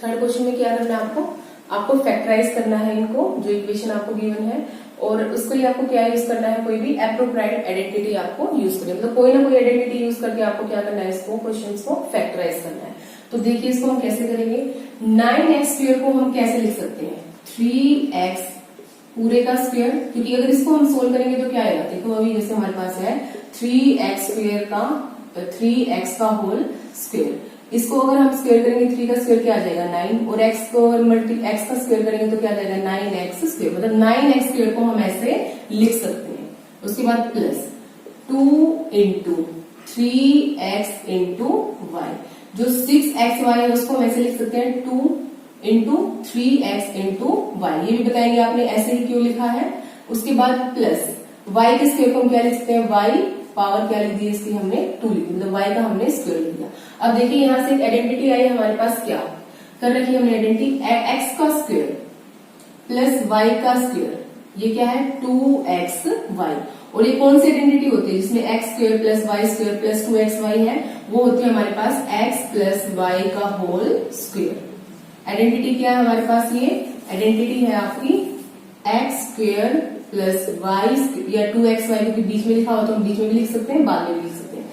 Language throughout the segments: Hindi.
थर्ड क्वेश्चन में क्या करना है आपको फैक्टराइज करना है इनको, जो इक्वेशन आपको गिवन है, और उसके लिए आपको क्या यूज करना है, कोई भी एप्रोप्रिएट आइडेंटिटी आपको यूज करनी है, मतलब कोई ना कोई आइडेंटिटी यूज करके आपको क्या करना है, इसको क्वेश्चंस को फैक्टराइज करना है। तो देखिए इसको हम कैसे करेंगे। 9x² को हम कैसे लिख सकते हैं, 3x पूरे का स्क्वायर, क्योंकि अगर इसको हम सोल्व करेंगे तो क्या आएगा, देखो अभी जैसे हमारे पास है 3x का होल स्क्वायर, इसको अगर हम स्क्वायर करेंगे 3 का स्क्वायर क्या आ जाएगा 9, और x का स्क्वायर करेंगे तो क्या आ जाएगा 9x², मतलब 9x² को हम ऐसे लिख सकते हैं। उसके बाद plus 2 into 3x into y, जो 6xy है उसको हम ऐसे लिख सकते हैं 2 इंटू 3x इंटू y, ये भी बताएंगे आपने ऐसे ही क्यों लिखा है। उसके बाद प्लस y के स्क्वायर को हम क्या लिख सकते हैं, y पावर क्या लिख दी इसकी हमने 2 लिख दी, मतलब y का हमने स्क्वायर लिख दिया। अब देखिए यहां से एक आइडेंटिटी आई हमारे पास, क्या कर रखी है हमने आइडेंटिटी, x का स्क्वायर प्लस y का स्क्वायर, ये क्या है 2xy, और ये कौन सी आइडेंटिटी होती है जिसमें x² plus y² plus 2xy है, वो होती है हमारे पास x प्लस y का होल स्क्वायर। आइडेंटिटी क्या है हमारे पास, ये आइडेंटिटी है आपकी x² प्लस y या 2xy, क्योंकि बीच में लिखा हो तो हम बीच में भी लिख सकते हैं, बाद में भी लिख सकते हैं,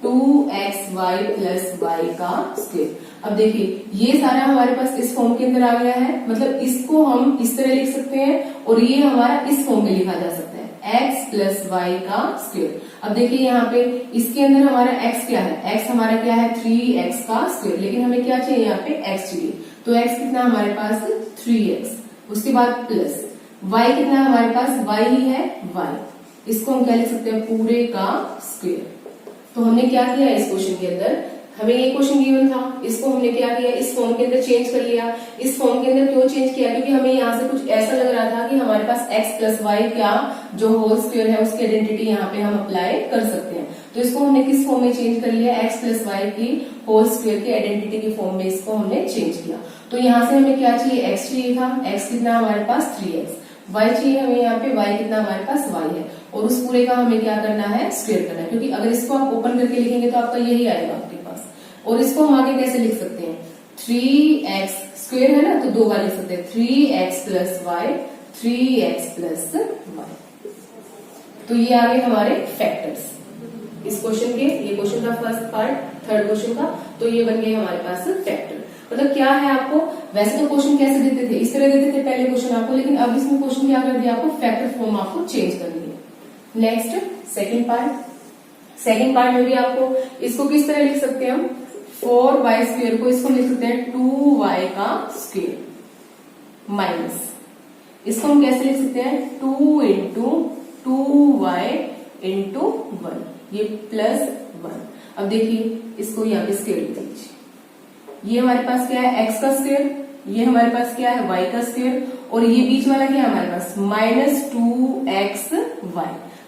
2xy प्लस y का स्क्वायर। अब देखिए ये सारा हमारे पास इस फॉर्म के अंदर आ गया है, मतलब इसको हम इस तरह लिख सकते हैं और ये हमारा इस फॉर्म में लिखा जा सकता है x प्लस y का स्क्वायर। अब देखिए यहाँ पे इसके अंदर हमारा x क्या है, x हमारा क्या है 3x का स्क्वायर, लेकिन हमें क्या चाहिए यहाँ पे x चाहिए, तो x कितना हमारे पास 3x, उसके बाद प्लस y कितना हमारे पास, y ही है y, इसको हम क्या लिख सकते हैं पूरे का स्क्वायर। तो हमने क्या किया इस क्वेश्चन के अंदर, हमें ये क्वेश्चन गिवन था, इसको हमने क्या किया इस फॉर्म के अंदर चेंज कर लिया। इस फॉर्म के अंदर क्यों चेंज किया, क्योंकि हमें यहाँ से कुछ ऐसा लग रहा था कि हमारे पास x प्लस वाई का जो होल स्क्वायर है उसकी आइडेंटिटी यहाँ पे हम अप्लाई कर सकते हैं, तो इसको हमने किस फॉर्म में चेंज कर लिया, x प्लस वाई की होल स्क्वायर की आइडेंटिटी के फॉर्म में इसको हमने चेंज किया। तो यहाँ से हमें क्या चाहिए, x चाहिए था, x कितना हमारे पास 3x, y चाहिए हमें यहाँ पे, y कितना हमारे पास y है, और उस पूरे का हमें क्या करना है स्क्वायर करना है, क्योंकि अगर इसको आप ओपन करके लिखेंगे तो आपका यही आएगा आपके पास। और इसको हम आगे कैसे लिख सकते हैं, 3x स्क्वायर है ना, तो 2 बार लिख सकते हैं 3x plus y, 3x plus y। तो ये आ गए हमारे फैक्टर्स इस क्वेश्चन के, ये क्वेश्चन का फर्स्ट पार्ट, थर्ड क्वेश्चन का, तो ये बन गए हमारे पास फैक्टर। मतलब क्या है आपको, वैसे तो क्वेश्चन कैसे देते थे, इस तरह देते थे पहले क्वेश्चन आपको, लेकिन अब इसमें क्वेश्चन क्या कर दिया आपको, फैक्टर फॉर्म आपको चेंज करनी है। नेक्स्ट सेकंड पार्ट में भी आपको इसको किस तरह लिख सकते हैं हम, 4y² को इसको लिख सकते हैं 2y का स्क्वायर माइनस, इसको हम कैसे लिख सकते हैं 2 इंटू 2y इंटू 1, ये प्लस 1। अब देखिए इसको यहाँ पे स्क्वायर लिख दीजिए, ये हमारे पास क्या है x का स्क्वायर, ये हमारे पास क्या है y का स्क्वायर, और ये बीच वाला क्या है हमारे पास माइनस 2xy,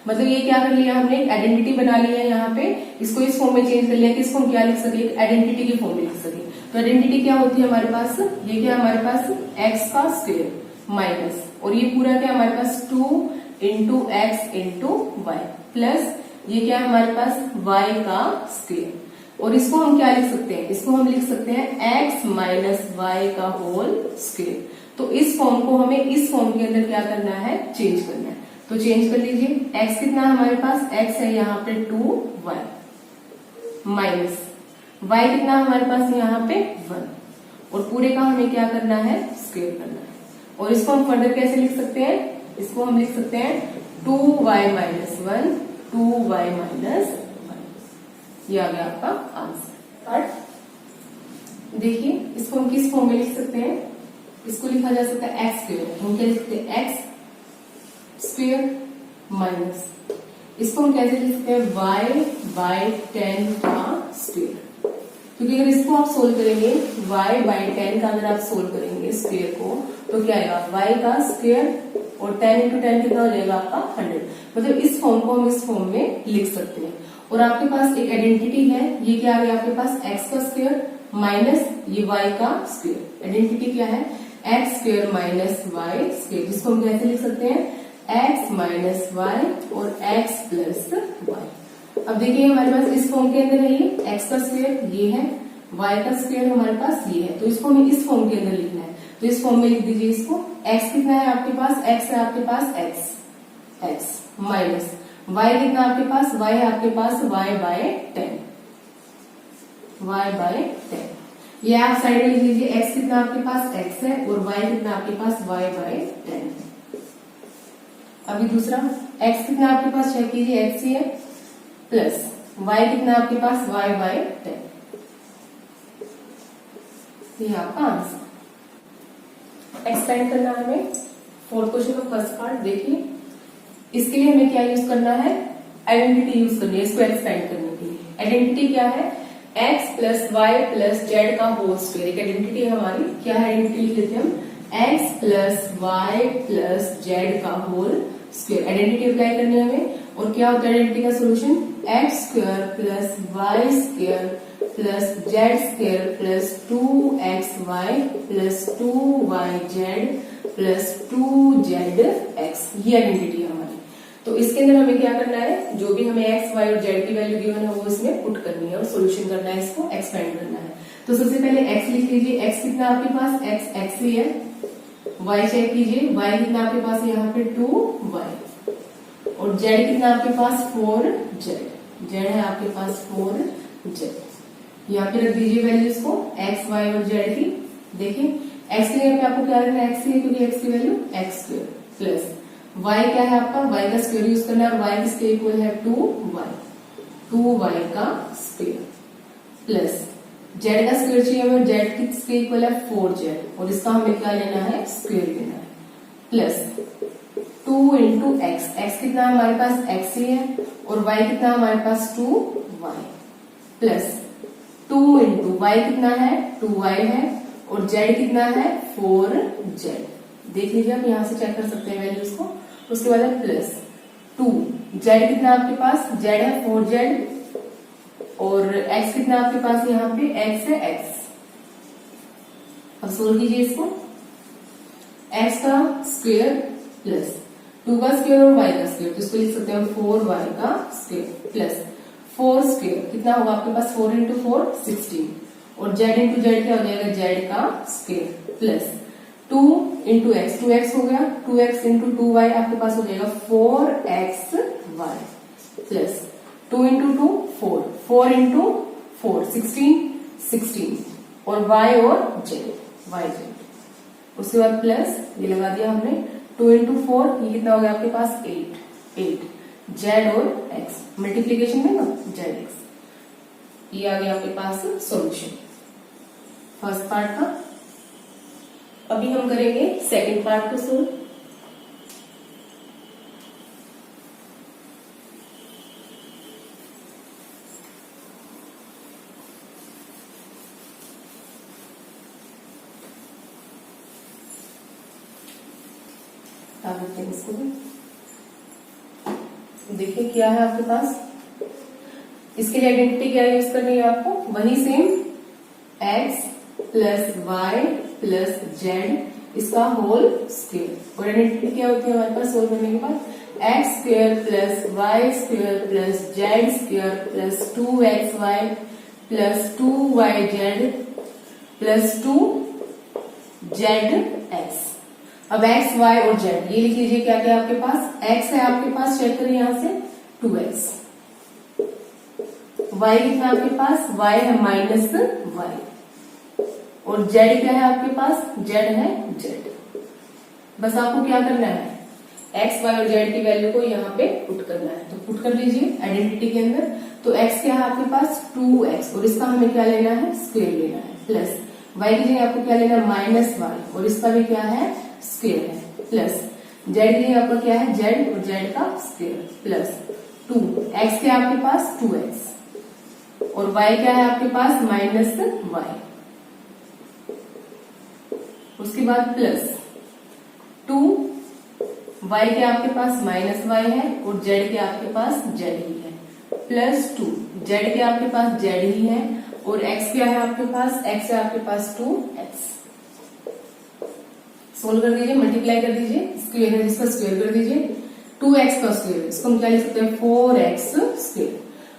मतलब ये क्या कर लिया हमने, एक आइडेंटिटी बना लिया है यहाँ पे, इसको इस फॉर्म में चेंज कर लिया कि इसको हम क्या लिख सके, आइडेंटिटी के फॉर्म में लिख सके। तो आइडेंटिटी क्या होती है हमारे पास, ये क्या हमारे पास x का स्क्वायर माइनस, और ये पूरा क्या हमारे पास 2 into x into y plus ये क्या है हमारे पास y का स्क्वायर, और इसको हम क्या लिख सकते हैं, इसको हम लिख सकते हैं x माइनस वाई का होल स्क्वायर। तो इस फॉर्म को हमें इस फॉर्म के अंदर क्या करना है, चेंज करना है, तो चेंज कर लीजिए। x कितना हमारे पास, x है यहाँ पे 2y माइनस y कितना हमारे पास यहाँ पे 1, और पूरे का हमें क्या करना है स्क्वायर करना है। और इसको हम फर्दर कैसे लिख सकते हैं, इसको हम लिख सकते हैं 2y माइनस 1, 2y माइनस 1, ये आ गया आपका आंसर। पार्ट देखिए इसको हम किस फॉर्म में लिख सकते हैं, इसको लिखा जा सकता है x स्क्वायर, हम क्या लिख सकते हैं x स्क्वायर माइनस, इसको हम कैसे लिख सकते हैं y बाई 10 का स्क्वायर, क्योंकि अगर इसको आप सोल्व करेंगे y बाई 10 का अगर आप सोल्व करेंगे स्क्वायर को, तो क्या आएगा y का स्क्वायर और 10 इंटू 10 कितना हो जाएगा आपका 100, मतलब इस फॉर्म को हम इस फॉर्म में लिख सकते हैं। और आपके पास एक आइडेंटिटी है, ये क्या आ गया आपके पास x का स्क्वायर माइनस ये y का स्क्वायर, आइडेंटिटी क्या है x square minus y square, जिसको हम कैसे लिख सकते हैं x माइनस वाई और x प्लस वाई। अब देखिए हमारे पास इस फॉर्म के अंदर है ये x का स्क्वायर, ये है y का स्क्वायर हमारे पास ये है, तो इसको हमें इस फॉर्म के अंदर लिखना है। तो इस फॉर्म में लिख दीजिए इसको। x कितना है आपके पास, x है आपके पास x माइनस y कितना आपके पास, y है आपके पास y बाय 10, y बाय 10। ये आप साइड में लिख लीजिए, x कितना आपके पास x है और y कितना आपके पास y बाय 10। अभी दूसरा x कितना आपके पास चेक कीजिए, x ही है, प्लस y कितना आपके पास y बाय 10। ये आपका आंसर। एक्सपेंड करना है हमें फोर्थ क्वेश्चन का फर्स्ट पार्ट। देखिए इसके लिए हमें क्या यूज करना है, आइडेंटिटी यूज करनी है इसको एक्सपेंड करने के लिए। आइडेंटिटी क्या है, x plus y plus z का होल स्क्वायर। एक आइडेंटिटी है हमारी, क्या है आइडेंटिटी लिख लेते हैं हम, x plus y plus z का होल स्क्वायर। आइडेंटिटी अप्लाई करनी है हमें। और क्या होता है आइडेंटिटी का solution, x square plus y square plus z square plus 2xy plus 2yz plus 2zx। ये आइडेंटिटी है हमारी। तो इसके अंदर हमें क्या करना है, जो भी हमें x, y और z की वैल्यू गिवन है वो इसमें पुट करनी है और सोल्यूशन करना है, इसको एक्सपेंड करना है। तो सबसे पहले x लिख लीजिए, x कितना आपके पास, x ही है। y चेक कीजिए, y कितना आपके पास यहाँ पे 2y और z कितना आपके पास 4z, z है आपके पास 4z। यहाँ पे रख दीजिए वैल्यूज को x, y और z की। देखिए x की जगह पे आपको क्या रखना है, x ही है क्योंकि x की value x square plus y क्या है आपका, y का स्क्वायर यूज करना है और y किसके इक्वल है 2y का स्क्वायर प्लस z का स्क्वायर चाहिए हमें, z किसके इक्वल है 4z और इसका हमें क्या लेना है, स्क्वायर लेना है प्लस 2 इंटू एक्स। एक्स कितना हमारे पास x ही है और y कितना हमारे पास 2y प्लस 2 इंटू y कितना है 2y है और z कितना है 4z। देख लीजिए आप यहाँ से चेक कर सकते हैं वैल्यूज को। उसके बाद है प्लस 2, z कितना आपके पास, z है 4z और x कितना आपके पास यहाँ पे x है x। अब सोल्व कीजिए इसको, x का स्क्वायर प्लस 2 का स्क्वायर और y का स्क्वायर, तो इसको लिख सकते हैं 4y का स्क्वायर प्लस 4 स्क्वायर कितना होगा आपके पास, 4 इंटू 4 16 और z इंटू जेड क्या हो जाएगा, z का square plus 2 into x, 2x हो गया, 2x इंटू 2y आपके पास हो जाएगा 4xy प्लस 2 इंटू 2 4, 4 इंटू 4 16 और y और z, उसके बाद प्लस ये लगा दिया हमने 2 इंटू 4, ये कितना हो गया आपके पास 8 z और x, मल्टीप्लीकेशन में ना zx। ये आ गया आपके पास सॉल्यूशन फर्स्ट पार्ट का। अभी हम करेंगे सेकंड पार्ट को सोल्व। इसको देखिए क्या है आपके पास, इसके लिए आइडेंटिटी क्या यूज करनी है आपको, वही same x plus y plus z इसका होल स्क्वायर। और आइडेंटिटी क्या होती है हमारे पास सोल्व करने के बाद, x square plus y square plus z square plus 2xy plus 2yz plus 2zx। अब x, y और z ये लिख लीजिए क्या क्या आपके पास, x है आपके पास, चेक करिए यहां से 2x, y कितना आपके पास, y है माइनस y और z क्या है आपके पास, z है z। बस आपको क्या करना है, x, y और z की वैल्यू को यहाँ पे पुट करना है, तो पुट कर लीजिए आइडेंटिटी के अंदर। तो x क्या है आपके पास 2x और इसका हमें क्या लेना है, स्क्वायर लेना है प्लस y की जगह आपको क्या लेना है माइनस y और इसका भी क्या है स्क्वायर है प्लस z की जगह आपका क्या है z और z का स्क्वायर प्लस 2, x क्या है आपके पास 2x और y क्या है आपके पास माइनस y, उसके बाद प्लस 2, y के आपके पास माइनस y है और z के आपके पास z ही है प्लस 2, z के आपके पास z ही है और x क्या है आपके पास, x है आपके पास 2x। सोल्व कर दीजिए, मल्टीप्लाई कर दीजिए, स्क्वायर है जिसका स्क्वायर कर दीजिए, 2x का स्क्वायर इसको हम क्या लिख सकते हैं 4x स्क्वायर।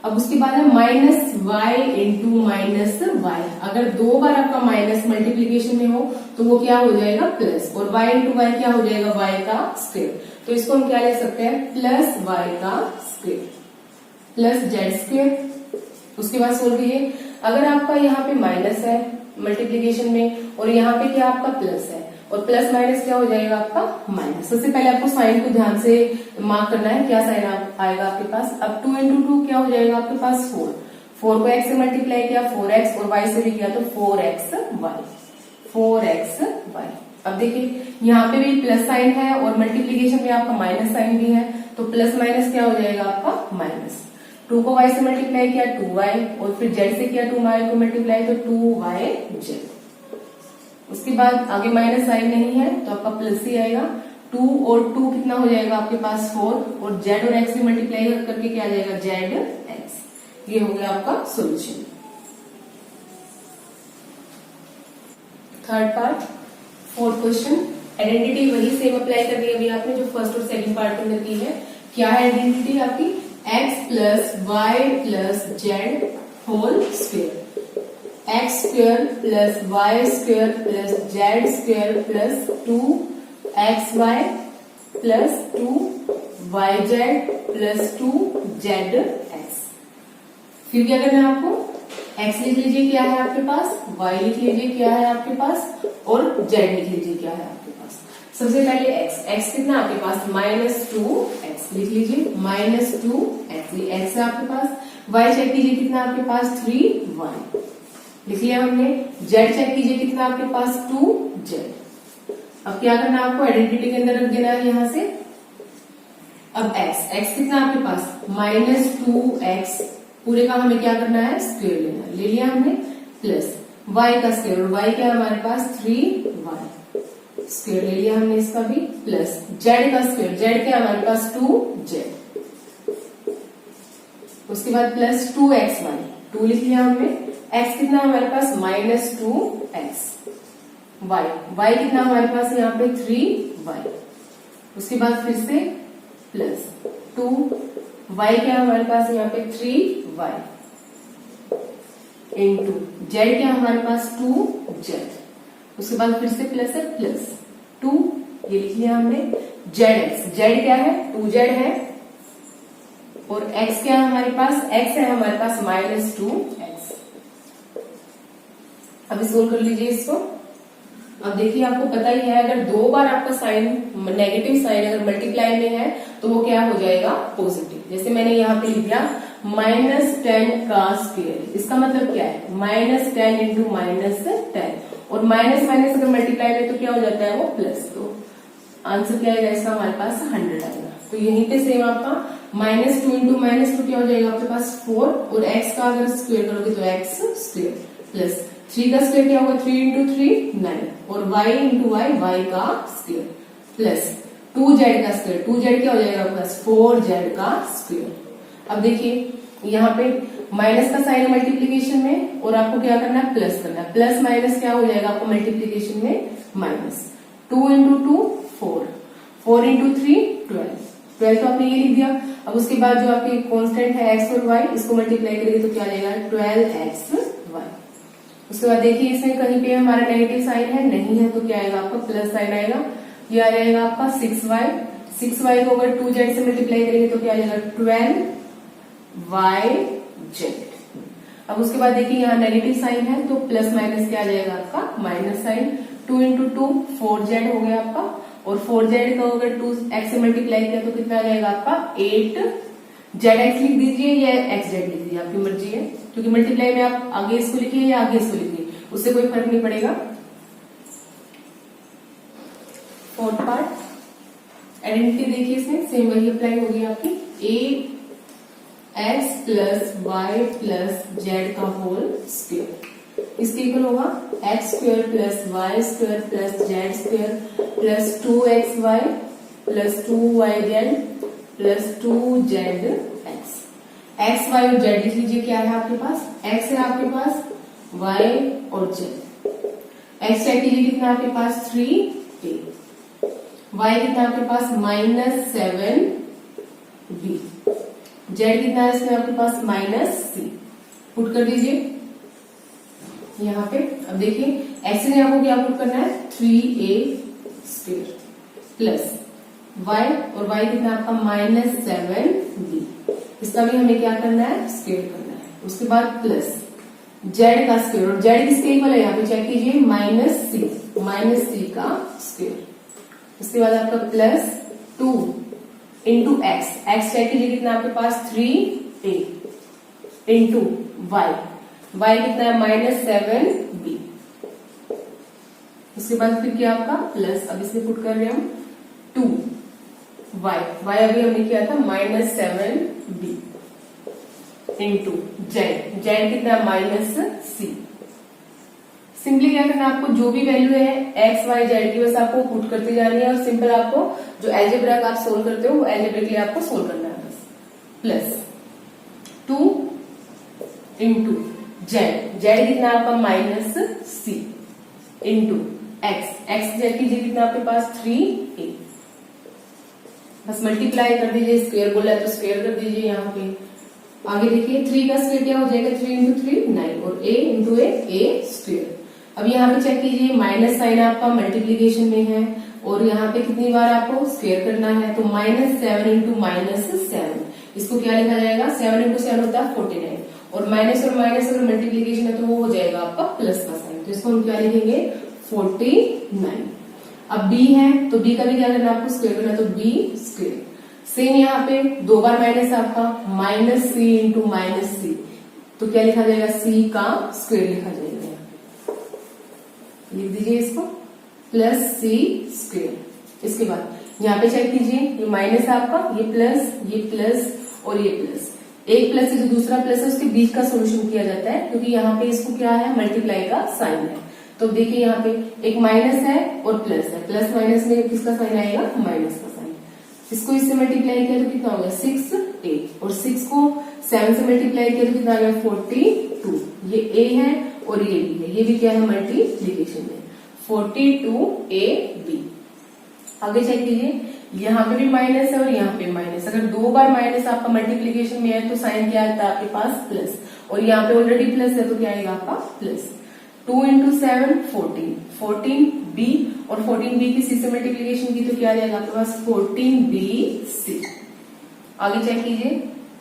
अब उसके बाद है minus y into minus y. अगर 2 बार आपका माइनस मल्टीप्लीकेशन में हो तो वो क्या हो जाएगा प्लस, और वाई इंटू वाई क्या हो जाएगा वाई का स्क्वायर। तो इसको हम क्या ले सकते हैं प्लस वाई का स्क्वायर प्लस जेड स्क्वायर। उसके बाद सोल्व कीजिए। अगर आपका यहाँ पे माइनस है मल्टीप्लीकेशन में और यहाँ पे क्या आपका प्लस है, और प्लस माइनस क्या हो जाएगा आपका माइनस। सबसे पहले आपको साइन को ध्यान से मार्क करना है, क्या साइन आएगा आपके पास। अब 2 इंटू 2 क्या हो जाएगा आपके पास 4। 4 को x से मल्टीप्लाई किया 4x, और y से भी किया तो 4xy 4xy। अब देखिए यहाँ पे भी प्लस साइन है और मल्टीप्लीकेशन में आपका माइनस साइन भी है, तो प्लस माइनस क्या हो जाएगा आपका माइनस। 2 को y से मल्टीप्लाई किया 2y, और फिर z से किया 2y को मल्टीप्लाई तो 2yz। उसके बाद आगे माइनस साइन नहीं है तो आपका प्लस ही आएगा। 2 और 2 कितना हो जाएगा आपके पास 4, और z और x से मल्टीप्लाई करके क्या आ जाएगा zx। ये हो गया आपका solution. Third part, fourth question. Identity वही सेम अप्लाई कर दी अभी आपने जो फर्स्ट और सेकंड पार्ट में की है। क्या है आइडेंटिटी आपकी, x plus y plus z whole square, x square plus y square plus z square plus 2xy plus 2yz plus 2zx। फिर क्या करना है आपको, x लिख लीजिए क्या है आपके पास, y लिख लीजिए क्या है आपके पास, और z लिख लीजिए क्या है आपके पास। सबसे पहले x कितना आपके पास -2x लिख लीजिए, -2x x है आपके पास। y चेक कीजिए कितना आपके पास 3y लिख लिया हमने। z चेक कीजिए कितना आपके पास 2z। अब क्या करना है आपको, आइडेंटिटी के अंदर रख देना है यहां से। अब x कितना आपके पास -2x, पूरे का हमें क्या करना है स्क्वायर लेना है, ले लिया हमने, प्लस y का स्क्वायर, और y क्या है हमारे पास 3y स्क्वायर ले लिया हमने इसका भी, प्लस z का स्क्वायर, z क्या है हमारे पास 2z। उसके बाद प्लस 2xy, 2 लिख लिया हमने। x कितना हमारे पास -2x, y कितना हमारे पास यहाँ पे 3y। उसके बाद फिर से प्लस 2y क्या हमारे पास यहाँ पे 3y इंटू z क्या हमारे पास 2z। उसके बाद फिर से प्लस है प्लस 2, ये लिख लिया हमने। zx, z क्या है 2z है, और x क्या है हमारे पास, x है हमारे पास -2x। अभी सोल्व कर लीजिए इसको। अब देखिए आपको पता ही है अगर 2 बार आपका साइन नेगेटिव साइन अगर मल्टीप्लाई में है तो वो क्या हो जाएगा पॉजिटिव। जैसे मैंने यहाँ पे लिख दिया -10 का स्क्वायर, इसका मतलब क्या है -10 इंटू -10, और माइनस माइनस अगर मल्टीप्लाई में तो क्या हो जाता है वो प्लस। तो आंसर क्या आएगा इसका हमारे पास 100 आएगा। तो यहीं पे सेम आपका -2 इंटू -2 क्या हो जाएगा आपके पास 4, और x का अगर स्क्वायर करोगे तो x स्क्वायर, प्लस 3 का स्क्वायर क्या होगा 3 इंटू 3 9, और y इंटू y का स्क्वायर, प्लस 2z का स्क्वायर, 2z क्या हो जाएगा प्लस 4z का स्क्वायर। अब देखिए यहाँ पे माइनस का साइन है मल्टीप्लीकेशन में, और आपको क्या करना है प्लस करना है। प्लस माइनस क्या हो जाएगा आपको मल्टीप्लीकेशन में माइनस। 2 इंटू 2 4, 4 इंटू 3 12 तो आपने ये लिख दिया। अब उसके बाद जो आपकी कांस्टेंट है x और y, इसको मल्टीप्लाई करेंगे तो क्या आ जाएगा 12xy। उसके बाद देखिए इसमें कहीं पे हमारा नेगेटिव साइन है, नहीं है तो क्या आएगा आपका प्लस साइन आएगा। ये आ जाएगा आपका 6y को अगर 2z से मल्टीप्लाई करेंगे तो क्या आ जाएगा 12yz। अब उसके बाद देखिए यहाँ नेगेटिव साइन है तो प्लस माइनस क्या आ जाएगा आपका माइनस साइन। 2 इंटू 2 4z हो गया आपका, और 4z को अगर 2x से मल्टीप्लाई किया तो कितना आ जाएगा आपका 8zx लिख दीजिए या xz लिख दीजिए, आपकी मर्जी है, क्योंकि मल्टीप्लाई में आप आगे इसको लिखिए या आगे इसको लिखिए, उससे कोई फर्क नहीं पड़ेगा। फोर्थ पार्ट आइडेंटिटी देखिए, इसमें सेम वही अप्लाई होगी आपकी ax plus y plus z का होल स्क्वायर, इसके इक्वल होगा x square plus y square plus z square plus 2xy plus 2yz plus 2zx। X y और जेड लिख लीजिए क्या है आपके पास, एक्स है आपके पास, वाई और जेड। एक्स चेक कीजिए कितना आपके पास 3a, वाई कितना आपके पास -7b, जेड कितना है इसमें आपके पास -c, पुट कर दीजिए यहाँ पे। अब देखिए एक्स ने आपको क्या पुट करना है 3a² प्लस y, और y कितना आपका -7b, इसका भी हमें क्या करना है स्क्वायर करना है। उसके बाद प्लस z का स्क्वायर, और z किसके इक्वल है यहाँ पे चेक कीजिए -c का स्क्वायर। उसके बाद आपका प्लस 2 इंटू एक्स चेक कीजिए कितना आपके पास 3a इंटू y कितना है -7b। उसके बाद फिर क्या आपका प्लस, अब इसमें पुट कर रहे हैं हम 2y अभी हमने किया था -7b इंटू जेड कितना -c। सिंपली क्या करना है आपको, जो भी वैल्यू है एक्स वाई जेड की बस आपको पुट करते जानी है, और सिंपल आपको जो एल्जेब्रा का आप सोल्व करते हो वो एल्जेब्रिकली आपको सोल्व करना है बस। प्लस 2 इंटू जेड कितना आपका -c इंटू एक्स जेड कीजिए कितना आपके पास 3a, बस मल्टीप्लाई कर दीजिए, स्क्वायर बोला है तो स्क्वायर कर दीजिए यहाँ पे। आगे देखिए 3 का स्क्वायर क्या हो जाएगा 3 इंटू 3 9, और a इंटू a स्क्वायर। अब यहाँ पे चेक कीजिए माइनस साइन आपका मल्टीप्लीकेशन में है, और यहाँ पे कितनी बार आपको स्क्वायर करना है, तो -7 इंटू -7, इसको क्या लिखा जाएगा 7 इंटू 7 होता है 49, और माइनस अगर मल्टीप्लीकेशन है तो वो हो जाएगा आपका प्लस का साइन, तो इसको हम क्या लिखेंगे 49। अब b है तो b का भी क्या करना है आपको स्क्वायर करना है, तो b स्क्वायर। सेम यहाँ पे 2 बार माइनस आपका -c इंटू -c, तो क्या लिखा जाएगा c का स्क्वायर लिखा जाएगा, लिख दीजिए इसको प्लस c स्क्वायर। इसके बाद यहाँ पे चेक कीजिए ये माइनस आपका, ये प्लस और ये प्लस, एक प्लस से जो दूसरा प्लस है उसके बीच का सोल्यूशन किया जाता है, क्योंकि यहाँ पे इसको क्या है मल्टीप्लाई का साइन है। तो देखिए यहाँ पे एक माइनस है और प्लस है, प्लस माइनस में किसका साइन आएगा माइनस का साइन। इसको इससे मल्टीप्लाई किया तो कितना होगा 6a, और 6 को 7 से मल्टीप्लाई किया तो कितना आ गया 42। ये a है और ये b है, ये भी क्या है मल्टीप्लीकेशन में 42ab। आगे चेक कीजिए यहाँ पे भी माइनस है और यहाँ पे माइनस, अगर 2 बार माइनस आपका मल्टीप्लीकेशन में है तो साइन क्या आता है आपके पास प्लस, और यहाँ पे ऑलरेडी प्लस है तो क्या आएगा आपका प्लस। 2 इंटू 7 14b, और 14b की c से मल्टीप्लीकेशन की तो क्या आ जाएगा आपके पास 14bc। आगे चेक कीजिए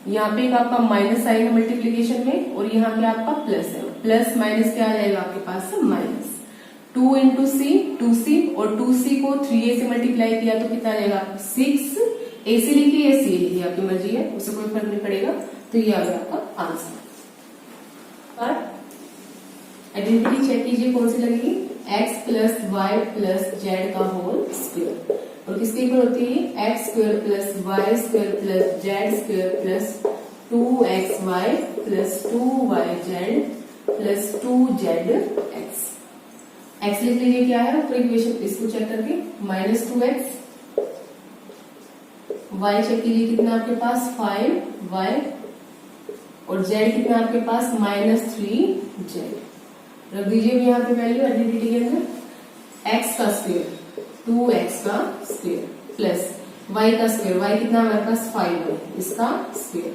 यहाँ पे एक आपका माइनस साइन है मल्टीप्लीकेशन में, और यहाँ पे आपका प्लस है, प्लस माइनस क्या आ जाएगा आपके पास माइनस। 2 इंटू सी 2c, और 2c को 3a से मल्टीप्लाई किया तो कितना आ जाएगा 6, ac लिखिए या c लिखिए आपकी मर्जी है, उससे कोई फर्क नहीं पड़ेगा। तो ये आ गया आपका आंसर। आइडेंटिटी चेक कीजिए कौन सी लगेगी x plus y plus z का होल स्क्वायर, और किसके इक्वल होती है x square plus y square plus z square plus 2xy plus 2yz plus 2zx। X लिख लीजिए क्या है तो इक्वेशन, इसको चेक करके -2x, y चेक कीजिए कितना आपके पास 5y, और z कितना आपके पास -3z। रख दीजिए यहाँ पे वैल्यू आइडेंटिटी के अंदर, x का स्क्वायर 2x का स्क्वायर प्लस y का स्क्वायर, y कितना हमारे पास 5 है इसका स्क्वायर,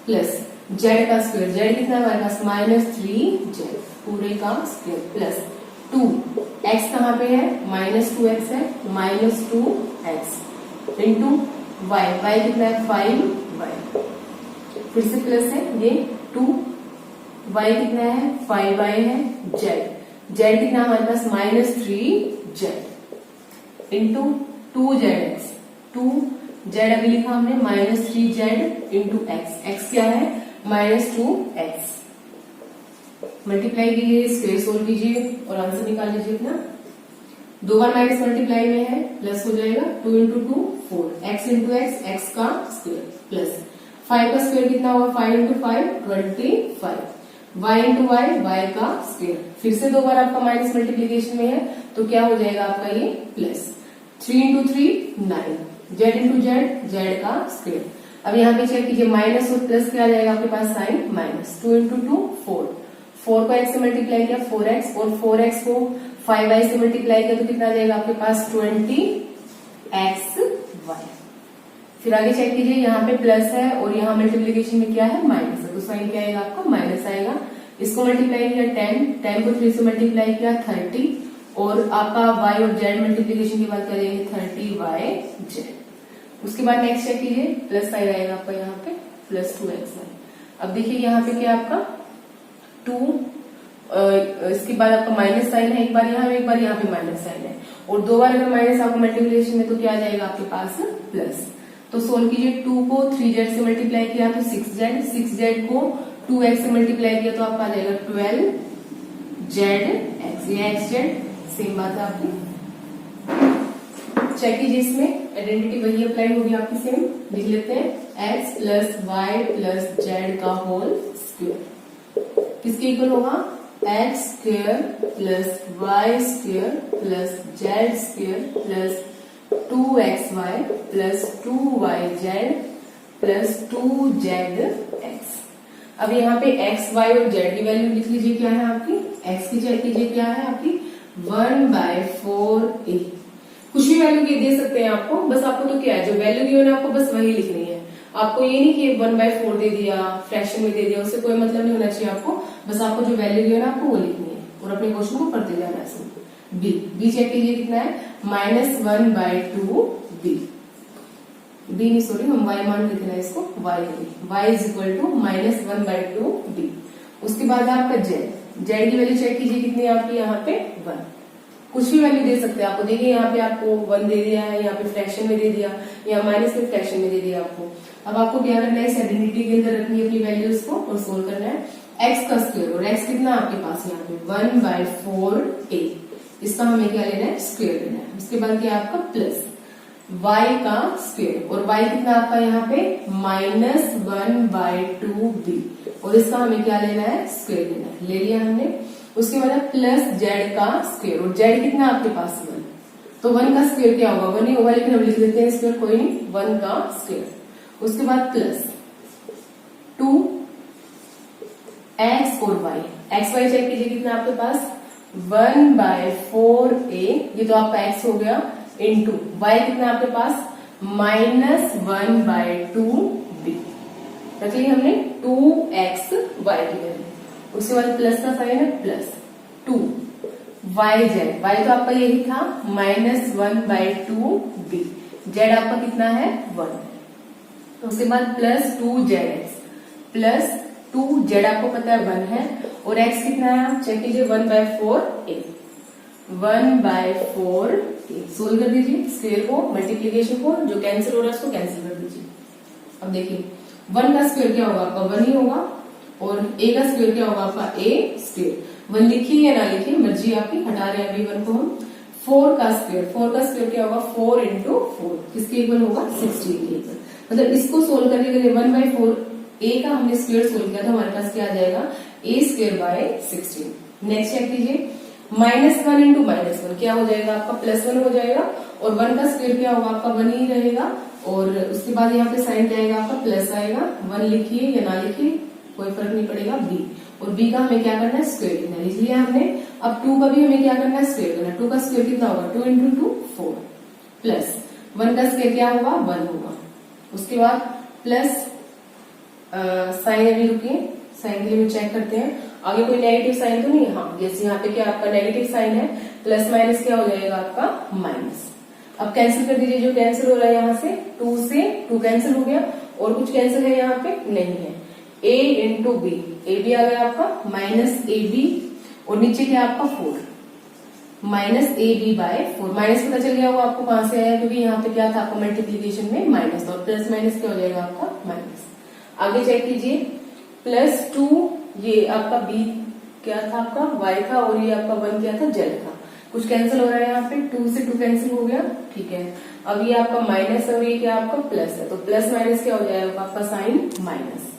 प्लस z का स्क्वायर, z कितना हमारे पास -3z पूरे का स्क्वायर, प्लस 2 x कहाँ पे है -2x है, -2x इंटू y कितना है 5y, फिर से प्लस है ये 2, y कितना है 5y है, z कितना हमारे पास -3z इंटू 2zx, 2z अभी लिखा हमने -3z इंटू x क्या है -2x। मल्टीप्लाई कीजिए, स्क्वायर सोल्व कीजिए और आंसर निकाल लीजिए अपना। 2 बार माइनस मल्टीप्लाई में है प्लस हो जाएगा 2 इंटू 2 4, x इंटू एक्स का स्क्वायर प्लस 5 का स्क्वायर कितना होगा 5 इंटू 5 25, y इंटू y का स्क्वायर, फिर से 2 बार आपका माइनस मल्टीप्लीकेशन में है तो क्या हो जाएगा आपका ये plus 3 into 3 9, z into z का स्क्वायर। अब यहाँ पे चेक कीजिए माइनस और प्लस क्या आ जाएगा आपके पास साइन माइनस, 2 इंटू 2 4 को x से मल्टीप्लाई किया 4x, और 4x को 5y से मल्टीप्लाई किया तो कितना आ जाएगा आपके पास 20xy। फिर आगे चेक कीजिए, यहाँ पे प्लस है और यहाँ मल्टीप्लीकेशन में क्या है, माइनस है, तो साइन क्या आएगा आपका, माइनस आएगा। इसको मल्टीप्लाई किया 10 को 3 से मल्टीप्लाई किया 30, और आपका y और z मल्टीप्लीकेशन के बाद क्या जाएंगे 30y z। उसके बाद नेक्स्ट चेक कीजिए, प्लस साइन आएगा आपका यहाँ पे प्लस 2xy। अब देखिए यहाँ पे क्या आपका 2, इसके बाद आपका माइनस साइन है, एक बार यहाँ पे माइनस साइन है, और 2 बार अगर माइनस आपको मल्टीप्लीकेशन में तो क्या आ जाएगा आपके पास प्लस। तो सोल्व कीजिए, 2 को 3z से मल्टीप्लाई किया तो 6z को 2x से मल्टीप्लाई किया तो आपका आ जाएगा 12zx, ये xz सेम बात है आपकी। चेक कीजिए, इसमें आइडेंटिटी वही अप्लाई होगी आपकी सेम, लिख लेते हैं x plus y plus z का होल स्क्वायर किसके इक्वल होगा, x square plus y square plus z square plus 2xy plus 2yz plus 2zx। अब यहाँ पे x, y और z की वैल्यू लिख लीजिए, क्या है आपकी, x की चेक कीजिए क्या है आपकी 1/4a। कुछ भी वैल्यू दे सकते हैं आपको, बस आपको तो क्या है, जो वैल्यू गिवन है आपको बस वही लिखनी है। आपको ये नहीं कि 1/4 दे दिया, फ्रैक्शन में दे दिया, उससे कोई मतलब नहीं होना चाहिए आपको, बस आपको जो वैल्यू गिवन है आपको वो लिखनी है और अपने क्वेश्चन को पढ़ते जाना है। बी चेक कीजिए कितना है, -1/2b, बी नहीं सॉरी हम y मान लिखना है इसको, y is equal to -1/2b। उसके बाद आपका z की वैल्यू चेक कीजिए कितनी है आपकी, यहाँ पे 1। कुछ भी वैल्यू दे सकते हैं आपको, देखिए यहाँ पे आपको 1 दे दिया है, यहाँ पे फ्रैक्शन में दे दिया, या माइनस में फ्रैक्शन में दे दिया आपको। अब आपको क्या करना है, इस आइडेंटिटी के अंदर रखनी है अपनी वैल्यूज को और सोल्व करना है। x का स्क्वायर, और x कितना आपके पास यहाँ पे 1/4a, इसका हमें क्या लेना है, स्क्वायर लेना है। उसके बाद क्या आपका प्लस y का स्क्वायर, और y कितना आपका यहाँ पे -1/2b, और इसका हमें क्या लेना है, स्क्वायर लेना है, ले लिया हमने। उसके बाद प्लस z का स्क्वायर, और z कितना आपके पास 1, तो 1 का स्क्वायर क्या होगा, 1 ही होगा, लेकिन हम लिख देते हैं स्क्वायर, कोई नहीं, 1 का स्क्वायर। उसके बाद प्लस 2x और y, xy चेक कीजिए कितना आपके पास 1/4a, ये तो आपका x हो गया, इंटू y कितना आपके पास -1/2b, रख लिया हमने 2xy की वैल्यू। उसके बाद प्लस का साइन है, प्लस 2yz, y तो आपका यही था -1/2b, z आपका कितना है 1। उसके बाद प्लस 2zx प्लस 2z आपको पता है 1 है, और x कितना है आप चेक कीजिए 1/4a, 1/4a। सोल्व कर दीजिए स्क्वायर को, मल्टीप्लीकेशन को, जो कैंसिल हो रहा है उसको कैंसिल कर दीजिए। अब देखिए 1 का स्क्वायर क्या होगा आपका 1 ही होगा, और a का स्क्वायर क्या होगा आपका a स्क्वायर। 1 लिखिए या ना लिखिए मर्जी आपकी, हटा रहे हैं अभी 1 को हम। 4 का स्क्वायर क्या होगा 4 × 4 किसके इक्वल होगा 16 के इक्वल। मतलब इसको सोल्व करने के लिए 1/4a का हमने स्क्वायर सोल्व किया था, हमारे पास क्या आ जाएगा a²/16। नेक्स्ट चेक कीजिए, -1 × -1 क्या हो जाएगा आपका +1 हो जाएगा, और 1 का स्क्वायर क्या होगा आपका 1 ही रहेगा, और उसके बाद यहाँ पे साइन क्या आएगा आपका प्लस आएगा। 1 लिखिए या ना लिखिए कोई फर्क नहीं पड़ेगा, b, और b का हमें क्या करना है स्क्वायर करना है, लिख लिया हमने। अब 2 का भी हमें क्या करना है स्क्वायर करना है, 2 का स्क्वायर कितना होगा 2 × 2 4, प्लस 1 का स्क्वायर क्या होगा 1 होगा। उसके बाद प्लस साइन, अभी रुकिए साइन के लिए भी चेक करते हैं, आगे कोई नेगेटिव साइन तो नहीं, हाँ जैसे यहाँ पे क्या आपका नेगेटिव साइन है, प्लस माइनस क्या हो जाएगा आपका माइनस। अब कैंसिल कर दीजिए, जो कैंसिल हो रहा है यहाँ से 2 से 2 कैंसिल हो गया, और कुछ कैंसिल है यहाँ पे नहीं है। a × b, a b आ गया आपका -ab, और नीचे क्या आपका 4 -ab/4, माइनस पता चल गया होगा आपको कहां से आया, क्योंकि यहाँ पे क्या था आपका मल्टीप्लीकेशन में माइनस, और प्लस माइनस क्या हो जाएगा आपका माइनस। आगे चेक कीजिए +2, ये आपका b क्या था आपका y था, और ये आपका 1 क्या था z था, कुछ कैंसिल हो रहा है यहाँ पे 2 से 2 कैंसिल हो गया, ठीक है। अब ये आपका माइनस और ये क्या आपका प्लस है, तो प्लस माइनस क्या हो जाएगा आपका साइन माइनस,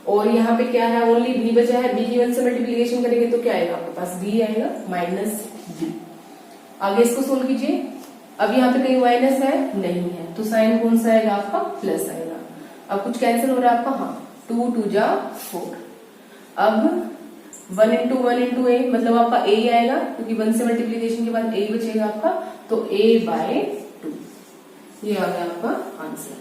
और यहाँ पे क्या है ओनली b बचा है, b की 1 से मल्टीप्लीकेशन करेंगे तो क्या आएगा आपके पास b आएगा -b। आगे इसको सोल्व कीजिए, अब यहाँ पे कहीं माइनस है नहीं है, तो साइन कौन सा आएगा आपका प्लस आएगा। अब कुछ कैंसिल हो रहा है आपका, हाँ 2 × 2 = 4। अब 1 × 1 × a, मतलब आपका a ही आएगा, क्योंकि 1 से मल्टीप्लीकेशन के बाद a बचेगा आपका, तो a/2, ये आ गया आपका आंसर।